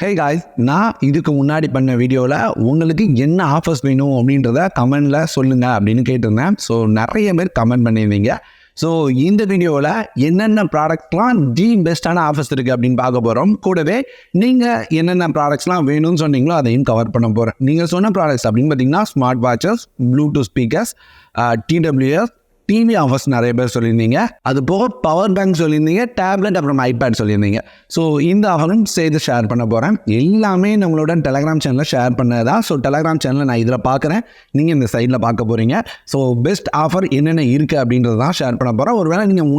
Hey guys, நான் இதுக்கு முன்னாடி பண்ண வீடியோவில் உங்களுக்கு என்ன ஆஃபர்ஸ் வேணும் அப்படின்றத கமெண்டில் சொல்லுங்கள் அப்படின்னு கேட்டிருந்தேன். ஸோ நிறைய பேர் கமெண்ட் பண்ணியிருந்தீங்க. ஸோ இந்த வீடியோவில் என்னென்ன ப்ராடக்ட்லாம் பெஸ்ட்டான ஆஃபர்ஸ் இருக்குது அப்படின்னு பார்க்க போகிறோம். கூடவே நீங்கள் என்னென்ன ப்ராடக்ட்ஸ்லாம் வேணும்னு சொன்னீங்களோ அதையும் கவர் பண்ண போகிறேன். நீங்கள் சொன்ன ப்ராடக்ட்ஸ் அப்படின்னு பார்த்தீங்கன்னா smart watches, Bluetooth speakers, TWS, TV offers நிறைய பேர் சொல்லியிருந்தீங்க. அது போக பவர் பேங்க் சொல்லியிருந்தீங்க, டேப்லெட், அப்புறம் ஐபேட் சொல்லியிருந்தீங்க. ஸோ இந்த ஆஃபரும் சேர்த்து ஷேர் பண்ண போகிறேன். எல்லாமே நம்மளோட டெலகிராம் சேனலில் ஷேர் பண்ணதா. ஸோ டெலகிராம் சேனலில் நான் இதில் பார்க்குறேன், நீங்கள் இந்த சைடில் பார்க்க போகிறீங்க. ஸோ பெஸ்ட் ஆஃபர் என்னென்ன இருக்குது அப்படின்றது தான் ஷேர் பண்ண போகிறேன். ஒருவேளை நீங்கள்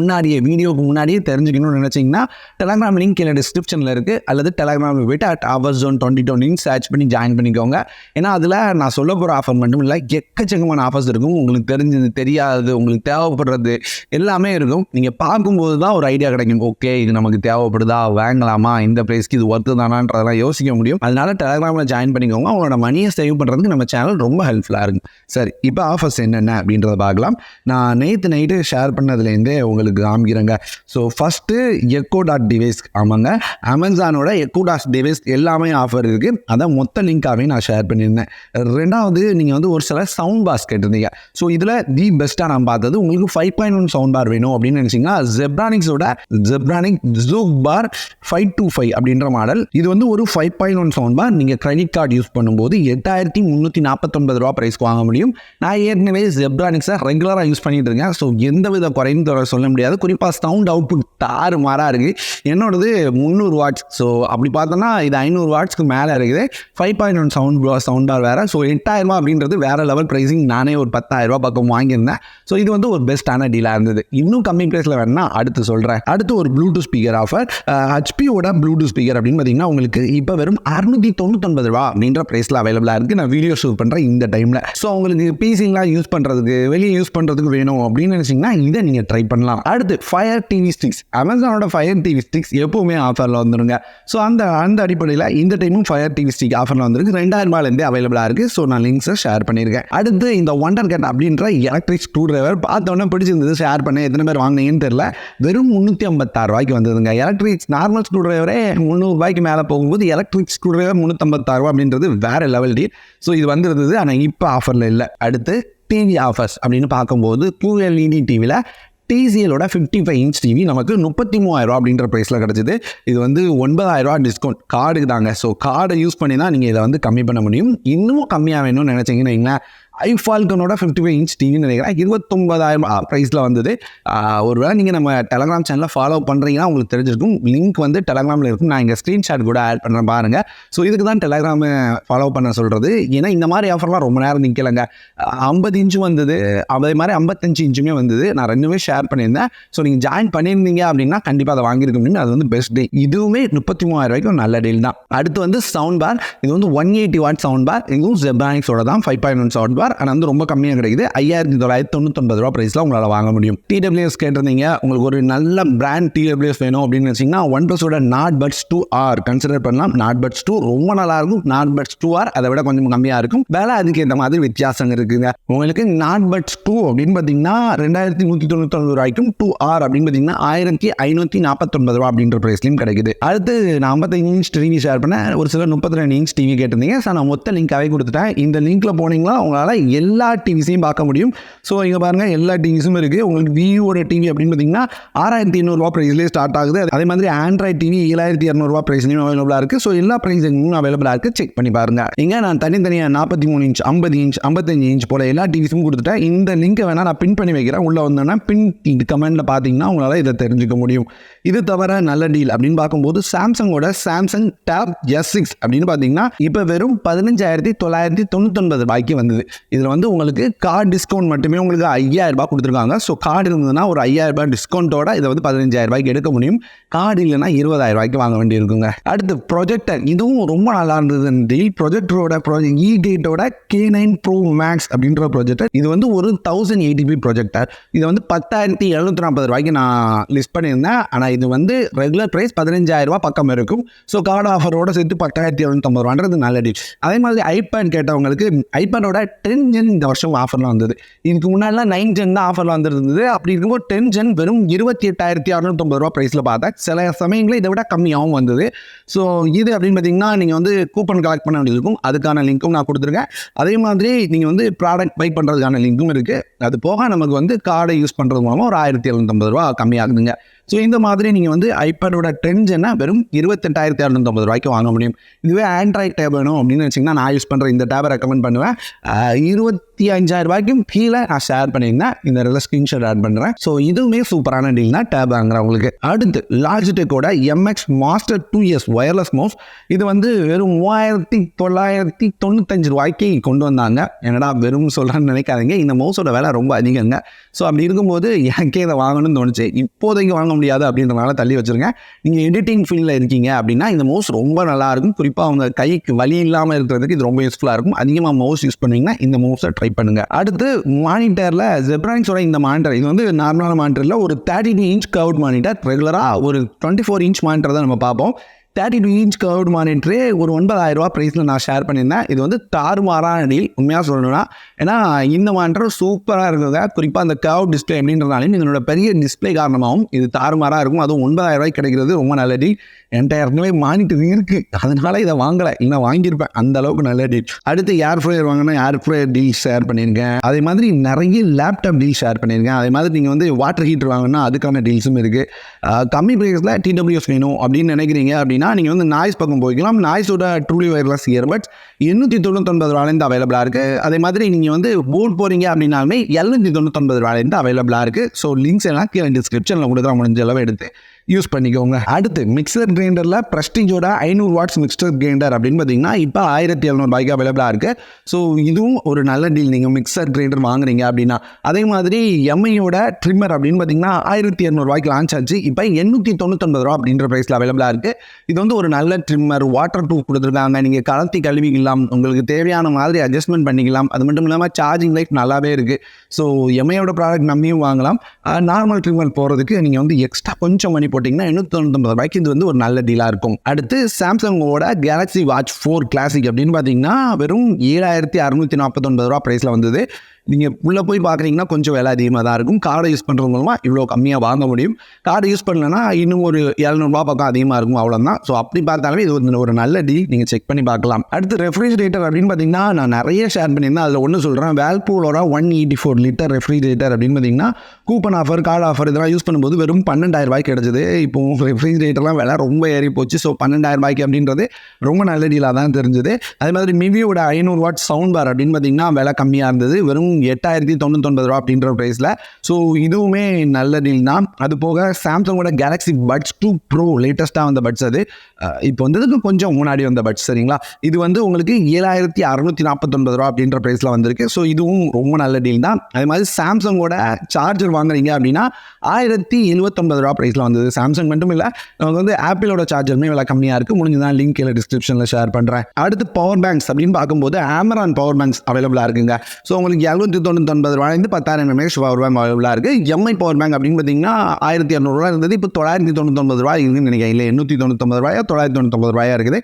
வீடியோக்கு முன்னாடியே தெரிஞ்சுக்கணும்னு நினச்சிங்கன்னா டெலகிராம் லிங்க் கீழே டிஸ்கிரிப்ஷனில் இருக்குது, அல்லது டெலகிராம் போய்ட்டு @hours_zone 2020 சர்ச் பண்ணி ஜாயின் பண்ணிக்கோங்க. ஏன்னா அதில் நான் சொல்ல போகிற ஆஃபர் மட்டும் இல்லை, எக்கச்சக்கமான ஆஃபர்ஸ் இருக்கும். உங்களுக்கு தெரிஞ்சது, தெரியாதது, உங்களுக்கு தேவைப்படுறது எல்லாமே இருக்கும். நீங்கள் பார்க்கும்போது தான் ஒரு ஐடியா கிடைக்கும். ஓகே, இது நமக்கு தேவைப்படுதா, வாங்கலாமா, இந்த ப்ரைஸ்க்கு இது ஒர்த்து தானான்றதெல்லாம் யோசிக்க முடியும். அதனால டெலகிராமில் ஜாயின் பண்ணிக்கோங்க. அவங்களோட மணியை சேவ் பண்ணுறதுக்கு நம்ம சேனல் ரொம்ப ஹெல்ப்ஃபுல்லாக இருக்கும். சரி, இப்போ ஆஃபர்ஸ் என்னென்ன அப்படின்றத பார்க்கலாம். நான் நேற்று நைட்டு ஷேர் பண்ணதுலேருந்தே உங்களுக்கு காமிக்கிறேங்க. So first echo dot device. ஆமாங்க, அமேசானோட எக்கோ.டாட் டிவைஸ் எல்லாமே ஆஃபர் இருக்குது. அதான் மொத்த லிங்காகவே நான் ஷேர் பண்ணியிருந்தேன். ரெண்டாவது, நீங்கள் ஒரு சில சவுண்ட் பாஸ் கேட்டிருந்தீங்க. ஸோ இதில் பெஸ்ட்டாக நான் பார்த்தது, உங்களுக்கு 5.1 சவுண்ட் பார் வேணும் அப்படின்னு நினைச்சீங்கன்னா ஜெப்ரானிக்ஸோட ஜெப்ரானிக் ஜூக் பார் 525 அப்படின்ற மாடல். இது ஒரு 5.1 சவுண்ட் பார். நீங்கள் கிரெடிட் கார்டு யூஸ் பண்ணும்போது 8,349 ரூபா பிரைஸ்க்கு வாங்க முடியும். நான் ஏற்கனவே ஜெப்ரானிக்ஸை ரெகுலராக யூஸ் பண்ணிட்டு இருக்கேன். ஸோ எந்தவித குறையும் சொல்ல முடியாது. குறிப்பாக சவுண்ட் அவுட்புட் தாறு மாறாக இருக்குது. என்னோடது 300 வாட்ஸ். ஸோ அப்படி பார்த்தோன்னா இது 500 வாட்ஸ்க்கு மேலே இருக்குது. 5.1 சவுண்ட் பார் வேறு. ஸோ 8,000 ரூபா அப்படின்றது வேறு லெவல் ப்ரைஸிங். நானே ஒரு 10,000 ரூபா பக்கம் வாங்கியிருந்தேன். ஸோ இது ஒரு பெஸ்ட்டான டீலாக இருந்தது. இன்னும் கம்மி ப்ரைஸில் வேணும்னா அடுத்து சொல்கிறேன். அடுத்து ஒரு ப்ளூடூத் ஸ்பீக்கர் ஆஃபர். ஹெச்பியோட ப்ளூடூத் ஸ்பீக்கர் அப்படின்னு பார்த்தீங்கன்னா உங்களுக்கு இப்போ வெறும் 699 ரூபா அப்படின்ற ப்ரைஸில் அவைலபிளாக இருக்குது. நான் வீடியோ ஷூட் பண்ணுறேன் இந்த டைமில். ஸோ உங்களுக்கு பிசிலாம் யூஸ் பண்ணுறதுக்கு, வெளியே யூஸ் பண்ணுறதுக்கு வேணும் அப்படின்னு நினச்சிங்கன்னா இதை நீங்கள் ட்ரை பண்ணலாம். அடுத்து ஃபயர் டிவி ஸ்டிக்ஸ். அமேசானோட ஃபயர் டிவி ஸ்டிக்ஸ் எப்போவுமே ஆஃபரில் வந்துருங்க. ஸோ அந்த அடிப்படையில் இந்த டைமும் ஃபயர் டிவி ஸ்டிக் ஆஃபரில் வந்துருக்கு. 2000 ரூபாயிலேருந்தே அவைலபிளாக இருக்குது. ஸோ நான் லிங்க்ஸை ஷேர் பண்ணியிருக்கேன். அடுத்து இந்த ஒண்டர் கேட் அப்படின்ற எலக்ட்ரிக் ஸ்க்ரூ டிரைவர் பார்த்தோன்னே பிடிச்சிருந்தது, ஷேர் பண்ண. எத்தனை பேர் வாங்கினீங்கன்னு தெரியல. வெறும் 356 ரூபாய்க்கு வந்ததுங்க. எலக்ட்ரிக் நார்மல் ஸ்க்ரூ டிரைவரே 300 ரூபாய்க்கு மேலே போகும்போது எலக்ட்ரிக் ஸ்க்ரூ டிரைவர் 356 ரூபா அப்படின்றது வேற லெவல் டீல். ஸோ இது வந்திருந்தது, ஆனால் இப்போ ஆஃபரில் இல்லை. அடுத்து டிவி ஆஃபர்ஸ் அப்படின்னு பார்க்கும்போது QLED டிவியில் TCLோட 55 இன்ச் டிவி நமக்கு 33,000 ரூபா அப்படின்ற ப்ரைஸில் கிடச்சிது. இது 9,000 ரூபா டிஸ்கவுண்ட் கார்டுக்கு தாங்க. ஸோ கார்டை யூஸ் பண்ணி தான் நீங்கள் இதை கம்மி பண்ண முடியும். இன்னும் கம்மியாக வேணும்னு நினச்சிங்கன்னு வைங்களேன், ஐஃபால்கனோட 55 இன்ச் டிவின்னு நினைக்கிறேன் 29,000 ப்ரைஸில் வந்தது. ஒருவேளை நீங்கள் நம்ம டெலகிராம் சேனலில் ஃபாலோ பண்ணுறீங்கன்னா உங்களுக்கு தெரிஞ்சிருக்கும். லிங்க் டெலகிராமில் இருக்கும். நான் இங்கே ஸ்க்ரீன்ஷாட் கூட ஆட் பண்ணுறேன் பாருங்கள். ஸோ இதுக்கு தான் டெலகிராமை ஃபாலோ பண்ண சொல்கிறது. ஏன்னா இந்த மாதிரி ஆஃபர்லாம் ரொம்ப நேரம் நிற்கலைங்க. 50 இன்ச்சும் வந்தது, அதே மாதிரி 55 இன்ச்சுமே வந்தது. நான் ரெண்டுமே ஷேர் பண்ணியிருந்தேன். ஸோ நீங்கள் ஜாயின் பண்ணியிருந்தீங்க அப்படின்னா கண்டிப்பாக அதை வாங்கியிருக்க முடியும். அது பெஸ்ட் டே. இதுவுமே 33,000 ரூபாய்க்கு நல்ல டீல் தான். அடுத்து சவுண்ட் பார். இது 180 வாட் சவுண்ட் பார். இதுவும் ஜெப்ரானிக்ஸோட தான் 5.1 சவுண்ட் பார். ஆனால் ரொம்ப கம்மியாக கிடைக்குது. 5,999 ரூபா ப்ரைஸில் உங்களால் வாங்க முடியும். TWS கேட்டிருந்தீங்க, உங்களுக்கு ஒரு நல்ல பிராண்ட் TWS வேணும் அப்படின்னு வச்சிங்கன்னா OnePlusோட Nord Buds 2R கன்சிடர் பண்ணலாம். Nord Buds 2 ரொம்ப நல்லாயிருக்கும். Nord Buds 2R அதை விட கொஞ்சம் கம்மியாக இருக்கும். வேலை அதுக்கு ஏற்ற மாதிரி வித்தியாசம் இருக்குங்க. உங்களுக்கு Nord Buds 2 அப்படின்னு பார்த்தீங்கன்னா 2,199 ரூபாய்க்கும், 2R அப்படின்னு பார்த்தீங்கன்னா 1,549 ரூபா அப்படின்ற ப்ரைஸ்லையும் கிடைக்குது. அடுத்து நான் 55 இன்ச் டிவி ஷேர் பண்ணேன். ஒரு சில 32 இன்ச் டிவி கேட்டிருந்தீங்க. சார் நான் மொத்த லிங்காகவே கொடுத்துட்டேன். இந்த லிங்க்கில் போனீங்களா உங்களால் எல்லா டிவிஸையும் பார்க்க முடியும். ஸோ இங்கே பாருங்கள், எல்லா டிவிஸும் இருக்குது. உங்களுக்கு விவோட டிவி அப்படின்னு பார்த்தீங்கன்னா 6,800 ரூபா ப்ரைஸ்லேயே ஸ்டார்ட் ஆகுது. அதே மாதிரி ஆண்ட்ராய்ட் டிவி 7,200 ரூபா ப்ரைஸ்லையும் அவைலபிளாக இருக்குது. ஸோ எல்லா ப்ரைஸும் அவைலபிளாக இருக்குது. செக் பண்ணி பாருங்கள். இங்கே நான் தனித்தனியாக 43 இன்ச், 50 இன்ச், 55 இன்ச் போல எல்லா டிவிஸும் கொடுத்துட்டேன். இந்த லிங்கை வேணால் நான் பின் பண்ணி வைக்கிறேன். உள்ளே வந்தோன்னா பின் கமெண்ட்டில் பார்த்தீங்கன்னா உங்களால் இதை தெரிஞ்சுக்க முடியும். இது தவிர நல்ல டீல் அப்படின்னு பார்க்கும்போது சாம்சங்கோட சாம்சங் டேப் S6 அப்படின்னு பார்த்தீங்கன்னா இப்போ வெறும் 15,999 ரூபாய்க்கு வந்தது. இதில் உங்களுக்கு கார்டு டிஸ்கவுண்ட் மட்டுமே உங்களுக்கு 5,000 ரூபாய் கொடுத்துருக்காங்க. ஸோ கார்டு இருந்ததுன்னா ஒரு 5,000 ரூபாய் டிஸ்கவுண்ட்டோட இதை 15,000 ரூபாய்க்கு எடுக்க முடியும். கார்டு இல்லைன்னா 20,000 ரூபாய்க்கு வாங்க வேண்டியிருக்குங்க. அடுத்து ப்ரொஜெக்டர். இதுவும் ரொம்ப நல்லா இருந்தது டீல். ப்ரொஜெக்டரோட E8ஓட K9 Pro Max அப்படின்ற ப்ரொஜெக்டர். இது ஒரு 1080p ப்ரொஜெக்டர். இது 10,740 ரூபாய்க்கு நான் லிஸ்ட் பண்ணியிருந்தேன். ஆனால் இது ரெகுலர் ப்ரைஸ் 15,000 ரூபாய் பக்கம் இருக்கும். ஸோ கார்டு ஆஃபரோட சேர்த்து 10,750 ரூபான்றது நல்ல டீல். அதே மாதிரி ஐபேட் கேட்டவங்களுக்கு ஐபேடோட 10 Gen இந்த வருஷம் ஆஃபரில் வந்தது. இதுக்கு முன்னாடிலாம் 9 Gen தான் ஆஃபரில் வந்துருந்தது. அப்படி இருக்கும்போது 10 Gen வெறும் 28,650 ப்ரைஸில் பார்த்தேன். சில சமயங்களில் இதை விட கம்மியாகவும் வந்தது. ஸோ இது அப்படின்னு பார்த்தீங்கன்னா நீங்கள் வந்து கூப்பன் கலெக்ட் பண்ண வேண்டியது இருக்கும். அதுக்கான லிங்க்கும் நான் கொடுத்துருக்கேன். அதே மாதிரி நீங்கள் வந்து ப்ராடக்ட் பை பண்ணுறதுக்கான லிங்க்கும் இருக்குது. அது போக நமக்கு வந்து கார்டை யூஸ் பண்ணுறது மூலமாக ஒரு 1,750 கம்மியாகுதுங்க. ஸோ இந்த மாதிரி நீங்கள் வந்து ஐபேடோட 10 Gen வெறும் 28,650 வாங்க முடியும். இதுவே ஆண்ட்ராய்ட் டேப் வேணும் அப்படின்னு வச்சிங்கன்னா நான் யூஸ் பண்ணுற இந்த டேபை ரெக்கமெண்ட் பண்ணுவேன். 25,000 கீழே நான் ஷேர் பண்ணியிருந்தேன். இந்த இடத்துல ஸ்க்ரீன்ஷாட் ஆட் பண்ணுறேன். ஸோ இதுவுமே சூப்பரான டீல் தான் டேப் வாங்குறவங்களுக்கு. அடுத்து லாஜிடெக்கோட MX Master 2S wireless mouse. இது வந்து வெறும் 3,995 கொண்டு வந்தாங்க. என்னடா வெறும் சொல்கிறேன்னு நினைக்காதீங்க. இந்த மவுஸோட விலை ரொம்ப அதிகங்க. ஸோ அப்படி இருக்கும்போது எனக்கே இதை வாங்கணும்னு தோணுச்சு. இப்போதைக்கு வாங்க முடியாது அப்படின்றனால தள்ளி வச்சுருங்க. நீங்கள் எடிட்டிங் ஃபீல்டில் இருக்கீங்க அப்படின்னா இந்த மவுஸ் ரொம்ப நல்லாயிருக்கும். குறிப்பாக அவங்க கைக்கு வலி இல்லாமல் இருக்கிறதுக்கு இது ரொம்ப யூஸ்ஃபுல்லாக இருக்கும். அதிகமாக மவுஸ் யூஸ் பண்ணிங்கன்னா இந்த மவுஸை ட்ரை பண்ணுங்கள். அடுத்து மானிட்டரில் ஜெப்ரானிக்ஸோட இந்த மானிட்டர், இது வந்து நார்மலான மானிட்டரில் ஒரு 32 இன்ச் கர்வ்ட் மானிட்டர். ரெகுலராக ஒரு 24 இன்ச் மானிட்டர் தான் நம்ம பார்ப்போம். 32 இன்ச் கர்வ்ட் மானிட்டரே ஒரு 9,000 ப்ரைஸில் நான் ஷேர் பண்ணியிருந்தேன். இது வந்து தாறுமாறான டீல் உண்மையாக சொல்லணும்னா. ஏன்னா இந்த மானிட்டர் சூப்பராக இருக்குங்க. குறிப்பாக அந்த கர்வ் டிஸ்பிளே அப்படின்றதுனாலையும் இதனோட பெரிய டிஸ்பிளே காரணமாகவும் இது தாறுமாறாக இருக்கும். அதுவும் 9,000 கிடைக்கிறது ரொம்ப நல்ல டீல். என்கிட்ட ஏற்கனவே மானிட்டர் இருக்குது, அதனால இதை வாங்கலை, இல்லை வாங்கியிருப்பேன். அந்த அளவுக்கு நல்ல டீல். அடுத்து ஏர் ஃப்ரையர் வாங்கினா ஏர் ஃப்ரையர் டீல் ஷேர் பண்ணியிருக்கேன். அதே மாதிரி நிறைய லேப்டாப் டீல் ஷேர் பண்ணியிருக்கேன். அதே மாதிரி நீங்கள் வந்து வாட்டர் ஹீட்டர் வாங்கினா அதுக்கான டீல்ஸும் இருக்குது. கம்மி ப்ரைஸில் TWS வேணும் அப்படின்னு நினைக்கிறீங்க அப்படின்னா நீங்கள் வந்து நாய்ஸ் பக்கம் போய்க்கலாம். நாய்ஸோட ட்ரூலி ஒயர்லெஸ் இயர்பட்ஸ் 899 அவைலபிளாக இருக்குது. அதே மாதிரி நீங்கள் வந்து போட் போகிறீங்க அப்படின்னாலுமே 799 அவைலபிளாக இருக்குது. ஸோ லிங்க்ஸ் எல்லாம் கீழே டிஸ்கிரிப்ஷனில் கொடுக்குற முடிஞ்ச அளவு எடுத்து யூஸ் பண்ணிக்கோங்க. அடுத்து மிக்சர் கிரைண்டரில் ப்ரெஸ்டீஜோட 500 வாட்ஸ் மிக்சர் கிரைண்டர் அப்படின்னு பார்த்தீங்கன்னா இப்போ 1,700 அவைலபிளாக இருக்குது. ஸோ இதுவும் ஒரு நல்ல டீல் நீங்கள் மிக்சர் கிரைண்டர் வாங்குறீங்க அப்படின்னா. அதே மாதிரி எம்ஐயோட ட்ரிம்மர் அப்படின்னு பார்த்தீங்கன்னா 1,200 லான்ச் ஆச்சு. இப்போ 899 அப்படின்ற ப்ரைஸில் அவைலபிளாக இருக்குது. இது வந்து ஒரு நல்ல ட்ரிம்மர், வாட்டர் ப்ரூஃப் கொடுத்துருக்காங்க. நீங்கள் கலத்தி கழுவிக்கலாம், உங்களுக்கு தேவையான மாதிரி அட்ஜஸ்ட்மெண்ட் பண்ணிக்கலாம். அது மட்டும் இல்லாமல் சார்ஜிங் லைஃப் நல்லாவே இருக்குது. ஸோ எம்ஐயோட ப்ராடக்ட் நம்பியும் வாங்கலாம். நார்மல் ட்ரிம்மர் போகிறதுக்கு நீங்கள் வந்து எக்ஸ்ட்ரா கொஞ்சம் மணி போட்டிங்கன்னா 899 இது வந்து ஒரு நல்ல டீலாக இருக்கும். அடுத்து சாம்சங்கோட Galaxy Watch 4 Classic அப்படின்னு பார்த்தீங்கன்னா வெறும் 7,649 ப்ரைஸில் வந்தது. நீங்கள் உள்ளே போய் பார்க்குறீங்கன்னா கொஞ்சம் விலை அதிகமாக தான் இருக்கும். கார்டை யூஸ் பண்ணுறது மூலமாக இவ்வளோ கம்மியாக வாங்க முடியும். கார்டு யூஸ் பண்ணலன்னா இன்னும் ஒரு 700 பக்கம் அதிகமாக இருக்கும், அவ்வளோதான். ஸோ அப்படி பார்த்தாலுமே இது ஒரு நல்ல டீல், நீங்கள் செக் பண்ணி பார்க்கலாம். அடுத்து ரெஃப்ரிஜரேட்டர் அப்படின்னு பார்த்தீங்கன்னா நான் நிறைய ஷேர் பண்ணியிருந்தேன். அதில் ஒன்று சொல்கிறேன். வேர்ல்பூலோட 184 லிட்டர் ரெஃப்ரிஜரேட்டர் அப்படின்னு பார்த்தீங்கன்னா கூப்பன் ஆஃபர், கார்டு ஆஃபர் இதெல்லாம் யூஸ் பண்ணும்போது வெறும் 12,000 கிடச்சிது. இப்போ ரெஃப்ரிஜரேட்டர்லாம் விலை ரொம்ப ஏறி போச்சு. ஸோ 12,000 அப்படின்றது ரொம்ப நல்ல டீலாக தான் தெரிஞ்சுது. அதே மாதிரி மிவியோட 500 வாட் சவுண்ட் பார் அப்படின்னு பார்த்தீங்கன்னா விலை கம்மியாக இருந்தது. வெறும் 8,099 அப்படின்ற ப்ரைஸில். ஸோ இதுவுமே நல்ல டீல் தான். அது போக சாம்சங்கோட Galaxy Buds 2 Pro லேட்டஸ்ட்டாக வந்த பட்ஸ், அது இப்போ வந்ததுக்கு கொஞ்சம் முன்னாடி வந்த பட்ஸ், சரிங்களா. இது வந்து உங்களுக்கு 7,649 அப்படின்ற ப்ரைஸில் வந்திருக்கு. ஸோ இதுவும் ரொம்ப நல்ல டீல் தான். அதே மாதிரி சாம்சங்கோட சார்ஜர் வாங்குறீங்க அப்படின்னா 1,079 ப்ரைஸில் வந்தது. சாம்சங் மட்டும் இல்லை, நமக்கு வந்து ஆப்பிளோட சார்ஜருமே விலை கம்மியாக இருக்குது. முடிஞ்சுதான் லிங்க் கீழே டிஸ்கிரிப்ஷனில் ஷேர் பண்ணுறேன். அடுத்து பவர் பேங்க்ஸ் அப்படின்னு பார்க்கும்போது Amaron பவர் பேங்க்ஸ் அவைலபிளாக இருக்குங்க. ஸோ உங்களுக்கு 799 10,000 mAh பவர் பேங்க் அவைலபிளாக இருக்குது. எம்ஐ பவர் பேங்க் அப்படின்னு பார்த்தீங்கன்னா 1,200 இருந்தது. இப்போ 999 இருக்குன்னு நினைக்கிறேன். இல்லை 899 999 இருக்குது.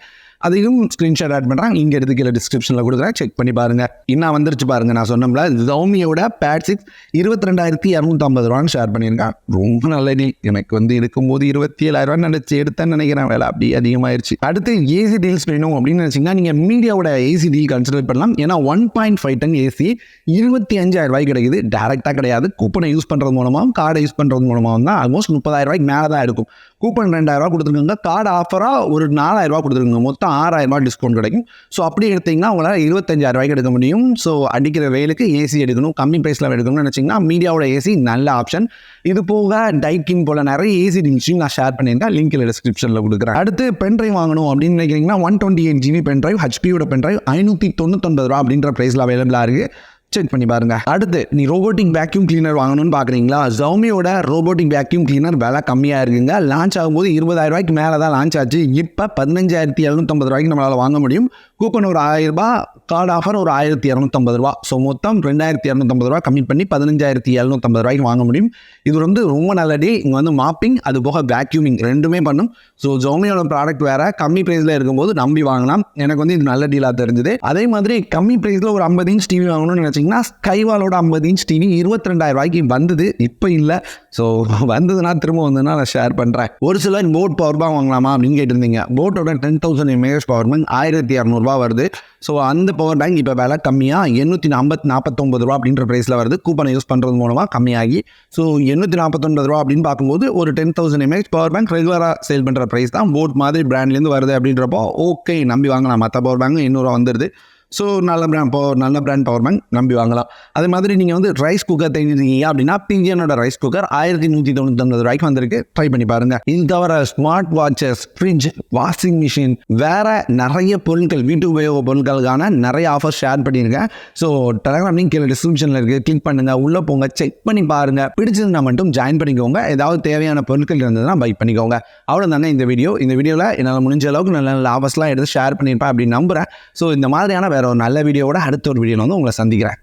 அதையும் ஸ்க்ரீன்ஷாட் ஆட் பண்ணுறேன். இங்கே எடுத்து கீழே டிஸ்கிரிப்ஷனில் கொடுக்குறேன், செக் பண்ணி பாருங்கள். இன்னும் வந்துருச்சு பாருங்கள். நான் சொன்னோம்ல Xiaomiயோட Pad 6 22,250 ஷேர் பண்ணியிருக்கேன். ரொம்ப நல்ல டீல். எனக்கு வந்து இருக்கும்போது 27,000 நினச்சி எடுத்தேன்னு நினைக்கிறேன். வேலை அப்படியே அதிகமாகிடுச்சு. அடுத்து ஏசி டீல்ஸ் வேணும் அப்படின்னு நினச்சிங்கன்னா நீங்கள் மீடியாவோட ஏசி டீல் கன்சிடர் பண்ணலாம். ஏன்னா 1.5 டன் ஏசி 25,000 கிடைக்குது. டேரெக்டாக கிடையாது, கூப்பனை யூஸ் பண்ணுறது மூலமாகவும் கார்டை யூஸ் பண்ணுறது மூலமாகவும் தான். ஆல்மோஸ்ட் 30,000 மேலே தான் இருக்கும். கூப்பன் 2,000 கொடுத்துருக்காங்க, கார்டு ஆஃபராக ஒரு 4,000 கொடுத்துருக்காங்க. மொத்தம் 6,000 டிஸ்கவுண்ட் கிடைக்கும். ஸோ அப்படி எடுத்திங்கன்னா உங்களால் 25,000 எடுக்க முடியும். ஸோ அடிக்கிற வெயிலுக்கு ஏசி எடுக்கணும், கம்மி ப்ரைஸில் எடுக்கணும்னு நினச்சிங்கன்னா மீடியாவோட ஏசி நல்ல ஆப்ஷன். இது போக டைக்கின் போல் நிறைய ஏசி டீல்ஸையும் நான் ஷேர் பண்ணியிருக்கேன். லிங்க் டிஸ்கிரிப்ஷனில் கொடுக்குறேன். அடுத்து பென்ட்ரைவ் வாங்கணும் அப்படின்னு நினைக்கிறீங்கன்னா 128 GB பென்ட்ரைவ், ஹெச்பியோட பென்ட்ரைவ் 599 அப்படின்ற ப்ரைஸில் அவைலபிளாக இருக்குது. செக் பண்ணி பாருங்க. அடுத்து நீ ரோபோட்டிக் வேக்யூம் கிளீனர் வாங்கணும்னு பார்க்குறீங்களா? Xiaomiயோட ரோபோட்டிக் வேக்யூம் கிளீனர் விலை கம்மியாக இருக்குங்க. லான்ச் ஆகும்போது 20,000 மேலே தான் லான்ச் ஆச்சு. இப்போ 15,750 நம்மளால் வாங்க முடியும். கூப்பன் ஒரு 1,000, கார்டு ஆஃபர் ஒரு 1,250. ஸோ மொத்தம் 2,250 கம்மி பண்ணி 15,750 வாங்க முடியும். இது வந்து ரொம்ப நல்ல டே. இங்கே வந்து மாப்பிங் அது போக வேக்யூமிங் ரெண்டுமே பண்ணும். ஸோ Xiaomiயோட ப்ராடக்ட் வேறு, கம்மி ப்ரைஸில் இருக்கும்போது நம்பி வாங்கலாம். எனக்கு வந்து இது நல்ல டீலாக தெரிஞ்சுது. அதே மாதிரி கம்மி ப்ரைஸில் ஒரு 50 இன்ச் டிவி வாங்கணும்னு நினச்சி பார்த்தீங்கன்னா ஸ்கைவாலோட 50 இன்ச் டிவி 22,000 வந்தது, இப்போ இல்லை. ஸோ வந்ததுன்னா திரும்ப வந்ததுன்னா நான் ஷேர் பண்ணுறேன். ஒரு சிலர் போட் பவர் பேங்க் வாங்கலாமா அப்படின்னு கேட்டிருந்தீங்க. போட்டோட 10,000 mAh பவர் பேங்க் 1,200 வருது. ஸோ அந்த பவர் பேங்க் இப்போ விலை கம்மியாக 849 ரூபா அப்படின்ற ப்ரைஸில் வருது. கூப்பனை யூஸ் பண்ணுறது மூலமாக கம்மியாகி ஸோ 849 ரூபா அப்படின்னு பார்க்கும்போது ஒரு 10,000 mAh பவர் பேங்க் ரெகுலராக சேல் பண்ணுற ப்ரைஸ் தான். போட் மாதிரி பிராண்ட்லேருந்து வருது அப்படின்றப்போ ஓகே நம்பி வாங்கலாம். மற்ற பவர் பேங்க் 800 வந்துடுது. ஸோ நல்ல பிராண்ட் பவர் பேங்க் நம்பி வாங்கலாம். அதே மாதிரி நீங்கள் வந்து ரைஸ் குக்கர் தெரிஞ்சுருக்கீங்க அப்படின்னா பிஜியனோட ரைஸ் குக்கர் 1,199 ரூபாய்க்கு வந்திருக்கு. ட்ரை பண்ணி பாருங்கள். இது தவிர smart watches, fridge, washing machine, வேறு நிறைய பொருட்கள், வீட்டு உபயோக பொருட்களுக்கான நிறைய ஆஃபர் ஷேர் பண்ணியிருக்கேன். ஸோ டெலகிராம் லிங்க் கீழே டிஸ்கிரிப்ஷனில் இருக்குது, கிளிக் பண்ணுங்கள், உள்ளே போங்க, செக் பண்ணி பாருங்கள். பிடிச்சிருந்தா மட்டும் ஜாயின் பண்ணிக்கோங்க. ஏதாவது தேவையான பொருட்கள் இருந்ததுன்னா பை பண்ணிக்கோங்க. அவ்வளோ தானே இந்த வீடியோவில் என்னால் முடிஞ்ச அளவுக்கு நல்ல நல்ல ஆஃபர்ஸ்லாம் எடுத்து ஷேர் பண்ணியிருப்பேன் அப்படின்னு நம்புகிறேன். ஸோ இந்த மாதிரியான வேற ஒரு நல்ல வீடியோவோட அடுத்த ஒரு வீடியோவில் வந்து உங்களை சந்திக்கிறேன்.